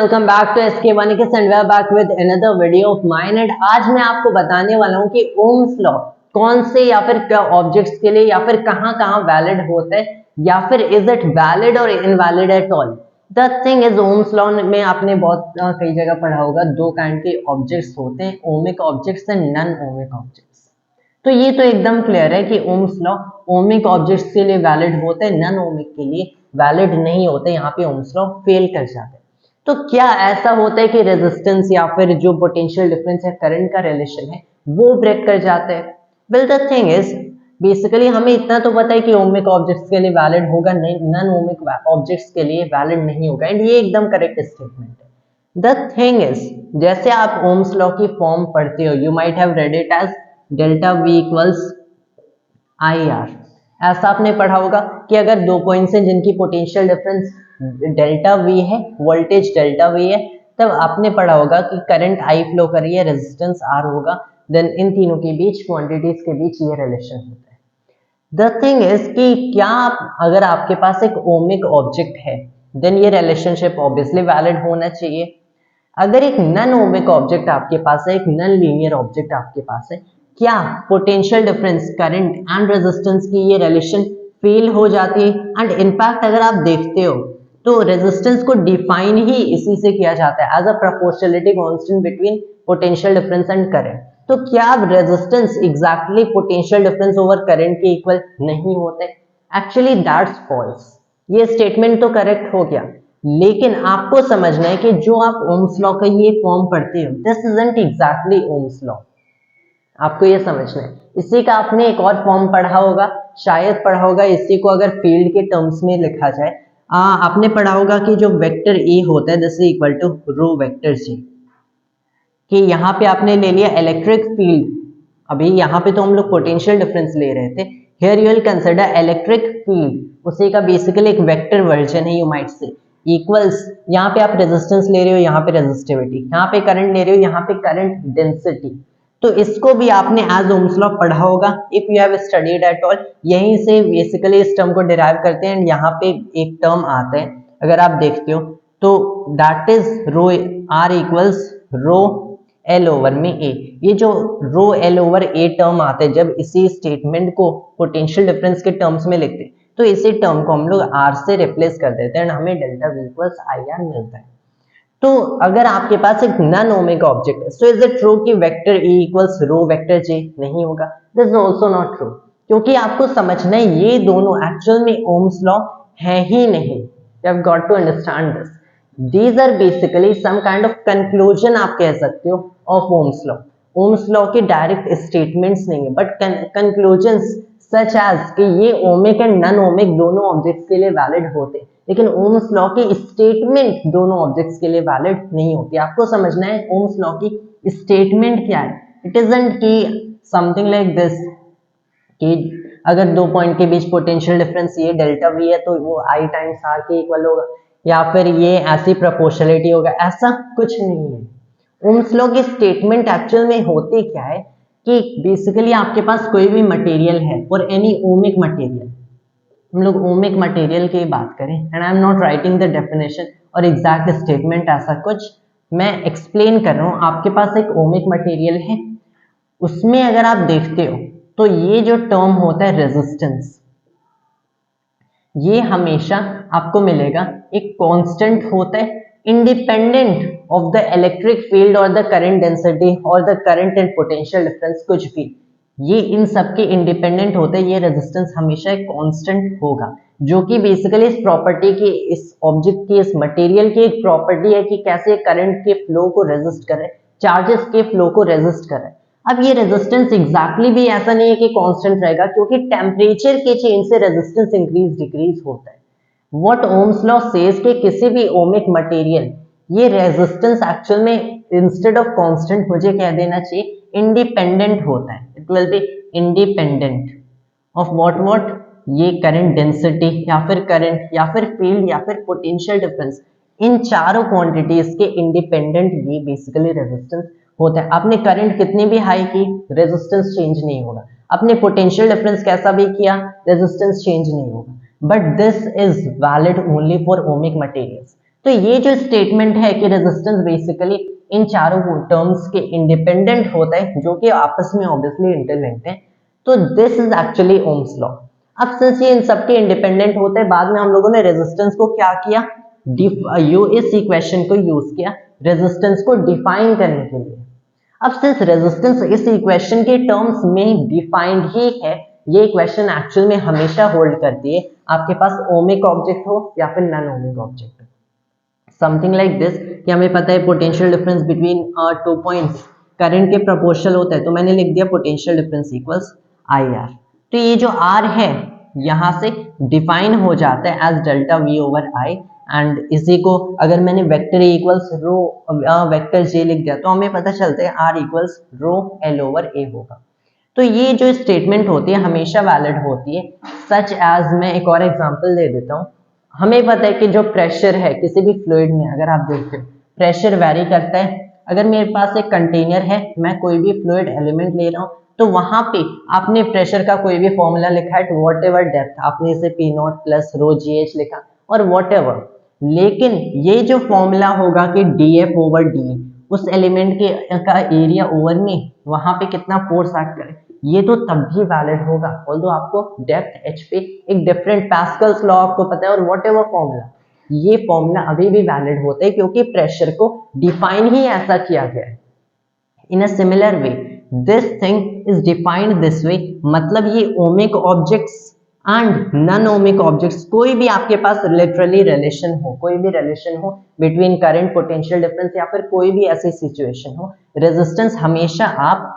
Welcome back to SK1 and we are back with another video of mine. And आज मैं आपको बताने वाला हूं कि ओम्स लॉ कौन से या फिर क्या ऑब्जेक्ट्स के लिए या फिर कहां वैलिड होता है या फिर इज इट वैलिड और invalid at all. The thing is Ohm's law में आपने बहुत कई जगह पढ़ा होगा, दो काइंड के ऑब्जेक्ट्स होते हैं, ohmic objects and non ohmic objects. तो ये तो एकदम क्लियर है कि ओम्स लॉ ओमिक ऑब्जेक्ट्स के लिए वैलिड होते हैं, नॉन ओमिक के लिए वैलिड नहीं होते। यहाँ पे ओम्स लॉ फेल कर जाते हैं। तो क्या ऐसा होता है कि रेजिस्टेंस या फिर जो पोटेंशियल डिफरेंस है, करंट का रिलेशन है, वो ब्रेक कर जाते हैं? Well the thing is basically हमें इतना तो पता है कि ओमिक ऑब्जेक्ट्स के लिए वैलिड होगा, नॉन ओमिक ऑब्जेक्ट्स के लिए वैलिड नहीं होगा। एंड ये एकदम करेक्ट स्टेटमेंट है। द थिंग इज जैसे आप ओम्स लॉ की फॉर्म पढ़ते हो, you might have read it as delta V equals IR। ऐसा आपने पढ़ा होगा कि अगर दो पॉइंट्स हैं जिनकी पोटेंशियल डिफरेंस डेल्टा V है, वोल्टेज डेल्टा V है, तब आपने पढ़ा होगा कि करंट I फ्लो कर रही है, रेजिस्टेंस R होगा, देन इन तीनों के बीच, क्वांटिटीज के बीच ये रिलेशन होता है। द थिंग इज कि क्या अगर आपके पास एक ओमिक ऑब्जेक्ट है, देन ये रिलेशनशिप ऑब्वियसली वैलिड होना चाहिए। अगर एक नॉन ओमिक ऑब्जेक्ट आपके पास है, एक नॉन लीनियर ऑब्जेक्ट आपके पास है, क्या potential difference current and resistance की ये रिलेशन फेल हो जाती है? एंड इनफैक्ट अगर आप देखते हो तो रेजिस्टेंस को डिफाइन ही इसी से किया जाता है, as a proportionality constant between potential difference and current. तो क्या resistance exactly potential difference over current के इक्वल नहीं होते? Actually that's false. ये स्टेटमेंट तो करेक्ट हो गया, लेकिन आपको समझना है कि जो आप ओम्स लॉ का ये फॉर्म पढ़ते हो, this isn't exactly Ohm's law. आपको ये समझना है। इसी का आपने एक और फॉर्म पढ़ा होगा, शायद पढ़ा होगा, इसी को अगर फील्ड के टर्म्स में लिखा जाए, आपने पढ़ा होगा कि जो वेक्टर ए होता है this is equal to rho vector J. कि यहाँ पे आपने ले लिया इलेक्ट्रिक फील्ड, अभी यहाँ पे तो हम लोग पोटेंशियल डिफरेंस ले रहे थे, here you will consider electric field, उसी का बेसिकली एक वेक्टर वर्जन है, यू माइट से इक्वल्स, यहाँ पे आप रेजिस्टेंस ले रहे हो, यहाँ पे रेजिस्टिविटी, यहाँ पे करंट ले रहे हो, यहाँ पे करंट डेंसिटी। तो इसको भी आपने एज ओम्स लॉ पढ़ा होगा, if you have studied at all. यहीं से बेसिकली इस टर्म को डिराइव करते हैं। एंड यहाँ पे एक टर्म आता है, अगर आप देखते हो तो that is rho R equals rho L over में A। ये जो rho L over A term आता है, जब इसी स्टेटमेंट को पोटेंशियल डिफरेंस के टर्म्स में लिखते हैं, तो इसी टर्म को हम लोग R से रिप्लेस कर देते हैं, हमें डेल्टा V इक्वल्स IR मिलता है। तो अगर आपके पास एक नॉन ओमिक ऑब्जेक्ट है, सो इज इट ट्रू कि vector E equals rho vector J? नहीं होगा, this is also not true, क्योंकि आपको समझना है ये दोनों एक्चुअल में ओम्स लॉ है ही नहीं। You have got to understand this. These are basically some kind of conclusion आप कह सकते हो of Ohm's law. Ohm's law के डायरेक्ट स्टेटमेंट्स नहीं है, बट कंक्लूजन्स सच एज कि ये ओमिक एंड नॉन ओमिक दोनों ऑब्जेक्ट्स के लिए वैलिड होते हैं, लेकिन ओम्स लॉ की स्टेटमेंट दोनों ऑब्जेक्ट्स के लिए वैलिड नहीं होती। आपको समझना है ओम्स लॉ की स्टेटमेंट क्या है। इट इजंट कि समथिंग लाइक दिस कि अगर दो पॉइंट के बीच पोटेंशियल डिफरेंस ये डेल्टा V है तो वो I टाइम्स R के इक्वल होगा, या फिर ये ऐसी प्रोपोर्शनलिटी होगा, ऐसा कुछ नहीं है। ओम्स लॉ की स्टेटमेंट एक्चुअल में होती क्या है कि बेसिकली आपके पास कोई भी मटेरियल है, और एनी ओमिक मटेरियल, हम लोग ओमिक मटेरियल की बात करें, and I am not writing the definition और एग्जैक्ट स्टेटमेंट, ऐसा कुछ मैं एक्सप्लेन कर रहा हूँ। आपके पास एक ओमिक मटेरियल है, उसमें अगर आप देखते हो तो ये जो टर्म होता है रेजिस्टेंस, ये हमेशा आपको मिलेगा एक कांस्टेंट होता है, independent of the electric field और द करंट डेंसिटी और the current and potential difference, कुछ भी, ये इन सब के इंडिपेंडेंट होते हैं। ये रेजिस्टेंस हमेशा एक कांस्टेंट होगा, जो कि बेसिकली इस प्रॉपर्टी की, इस ऑब्जेक्ट की, इस मटेरियल की एक प्रॉपर्टी है कि कैसे करंट के फ्लो को रेजिस्ट करे, चार्जेस के फ्लो को रेजिस्ट करे। अब ये रेजिस्टेंस एग्जैक्टली भी ऐसा नहीं है कि कांस्टेंट रहेगा, क्योंकि टेम्परेचर के चेंज से रेजिस्टेंस इंक्रीज डिक्रीज होता है। व्हाट ओम्स लॉ सेज कि किसी भी ओमिक मटेरियल, ये रेजिस्टेंस एक्चुअल में इंस्टेड ऑफ कांस्टेंट मुझे कह देना चाहिए इंडिपेंडेंट होता है। It will be independent of what ये करंट डेंसिटी या फिर करंट या फिर फील्ड या फिर पोटेंशियल डिफरेंस, इन चारों क्वांटिटीज के इंडिपेंडेंट ये बेसिकली रेजिस्टेंस होता है। आपने करंट कितनी भी हाई की, रेजिस्टेंस चेंज नहीं होगा। आपने पोटेंशियल डिफरेंस कैसा भी किया, रेजिस्टेंस चेंज नहीं होगा। But this is valid only for ohmic materials. तो ये जो स्टेटमेंट है कि रेजिस्टेंस बेसिकली इन चारों टर्म्स के इंडिपेंडेंट होता है, जो कि आपस में ऑब्वियसली इंटरलिंक्ड है, तो this is actually Ohm's law. अब सिंस ये इन सबके इंडिपेंडेंट होते हैं, बाद में हम लोगों ने रेजिस्टेंस को क्या किया, इस इक्वेशन को यूज किया रेजिस्टेंस को डिफाइन करने के लिए। अब सिंस रेजिस्टेंस इस इक्वेशन के टर्म्स में डिफाइंड ही है, ये इक्वेशन एक्चुअल में हमेशा होल्ड करती है, आपके पास ओमिक ऑब्जेक्ट हो या फिर नॉन ओमिक ऑब्जेक्ट हो। समथिंग लाइक दिस कि हमें पता है potential difference between two points current के प्रोपोर्शनल होता है, तो मैंने लिख दिया potential difference equals I R. तो ये जो आर है यहाँ से डिफाइन हो जाता है as delta V over I, and इसी को अगर मैंने vector A equals rho vector J लिख दिया तो हमें पता चलता है R equals rho L over A होगा। तो ये जो स्टेटमेंट होती है हमेशा वैलिड होती है। सच एज मैं एक और एग्जांपल दे देता हूँ। हमें पता है कि जो प्रेशर है किसी भी फ्लूइड में, अगर आप देखते हो प्रेशर वेरी करता है। अगर मेरे पास एक कंटेनर है, मैं कोई भी फ्लूइड एलिमेंट ले रहा हूँ, तो वहां पे आपने प्रेशर का कोई भी फॉर्मूला लिखा है, वॉट एवर डेप्थ, आपने इसे P not plus row ji H लिखा और वॉट एवर, लेकिन ये जो फॉर्मूला होगा कि डी एफ ओवर डी, उस एलिमेंट के का एरिया ओवर में वहां पे कितना फोर्स एक्ट करे, ये तो तब भी वैलिड होगा ऑल्दो आपको डेप्थ एच पे एक डिफरेंट पास्कल्स लॉ आपको पता है और वॉट एवर फॉर्मूला, ये फॉर्मूला अभी भी वैलिड होता है क्योंकि प्रेशर को डिफाइन ही ऐसा किया गया है। In a similar way this thing is defined this way, मतलब ये ohmic objects and non ohmic objects कोई भी आपके पास लिटरली रिलेशन हो, कोई भी रिलेशन हो बिटवीन करंट पोटेंशियल डिफरेंस या फिर कोई भी ऐसी सिचुएशन हो, रेजिस्टेंस हमेशा आप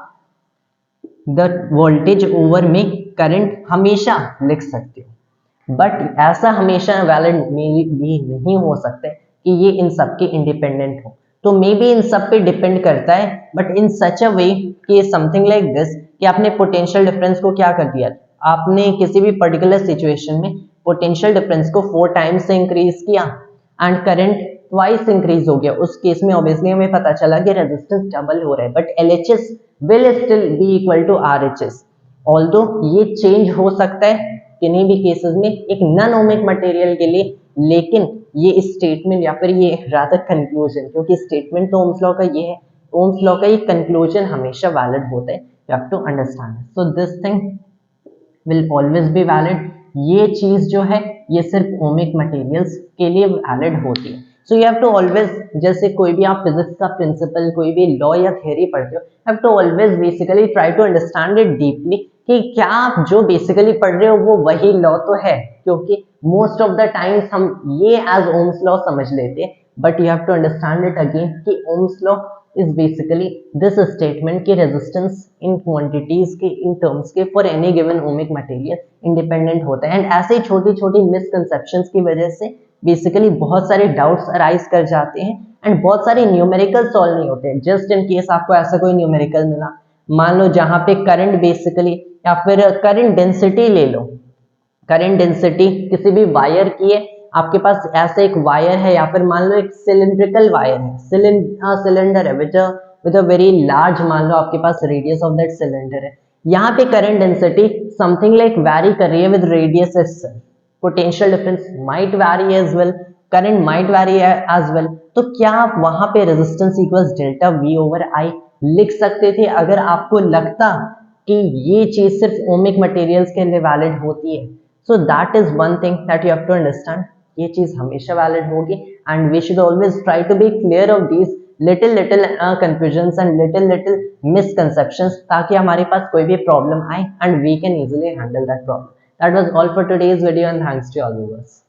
द वोल्टेज ओवर में करंट हमेशा लिख सकते हो। बट ऐसा हमेशा वैलिड भी नहीं हो सकता है कि ये इन सब के इंडिपेंडेंट हो, तो मे बी इन सब पे डिपेंड करता है, बट इन सच अ वे कि समथिंग लाइक दिस कि आपने पोटेंशियल डिफरेंस को क्या कर दिया, आपने किसी भी पर्टिकुलर सिचुएशन में पोटेंशियल डिफरेंस को 4 टाइम्स से इंक्रीज किया एंड करंट ट्वाइस इंक्रीज हो गया, उस केस में ऑब्वियसली हमें पता चला कि रेजिस्टेंस डबल हो रहा है, but LHS will still be equal to RHS। Although ये चेंज हो सकता है किन्हीं भी केसेस में एक नॉन ओमिक मटेरियल के लिए, लेकिन ये स्टेटमेंट या फिर ये रादर कंक्लूजन, क्योंकि स्टेटमेंट तो ओम्स लॉ का ये है, ओम्स लॉ का ये कंक्लूजन हमेशा वैलिड होता है, you have to understand. So this thing will always be valid. ये चीज जो है ये सिर्फ ओमिक मटेरियल्स के लिए वैलिड होती है। So you have to always, जैसे कोई भी आप फिजिक्स का प्रिंसिपल कोई भी लॉ या थ्योरी पढ़ते हो, have to always basically try to understand it deeply कि क्या आप जो बेसिकली पढ़ रहे हो वो वही लॉ तो है, क्योंकि मोस्ट ऑफ द टाइम्स हम ये एज ओम्स लॉ समझ लेते हैं, but you have to understand it again कि Ohm's law is basically this statement कि resistance in quantities के in terms के for any given ohmic material independent होता है, and ऐसे ही छोटी छोटी misconceptions की वजह से बेसिकली बहुत सारे डाउट्स अराइज कर जाते हैं एंड बहुत सारे न्यूमेरिकल सॉल्व नहीं होते हैं। जस्ट इन केस आपको ऐसा कोई न्यूमेरिकल मिला, मान लो जहां पे करंट बेसिकली या फिर करंट डेंसिटी ले लो, करंट डेंसिटी किसी भी वायर की है, आपके पास ऐसा एक वायर है या फिर मान लो एक सिलिंड्रिकल वायर है, सिलेंडर है विद अ वेरी लार्ज, मान लो आपके पास रेडियस ऑफ दैट सिलेंडर है, यहाँ पे current density something like vary कर रही है with radius itself, potential difference might vary as well, current might vary as well, तो क्या आप वहां पे resistance equals delta V over I लिख सकते थे अगर आपको लगता कि ये चीज सिर्फ ओमिक मटेरियल्स के लिए वैलिड होती है? So that is one thing that you have to understand, ये चीज हमेशा वैलिड होगी and we should always try to be clear of these little confusions and little misconceptions, ताकि हमारे पास कोई भी प्रॉब्लम आए and we can easily handle that problem. That was all for today's video and thanks to all viewers.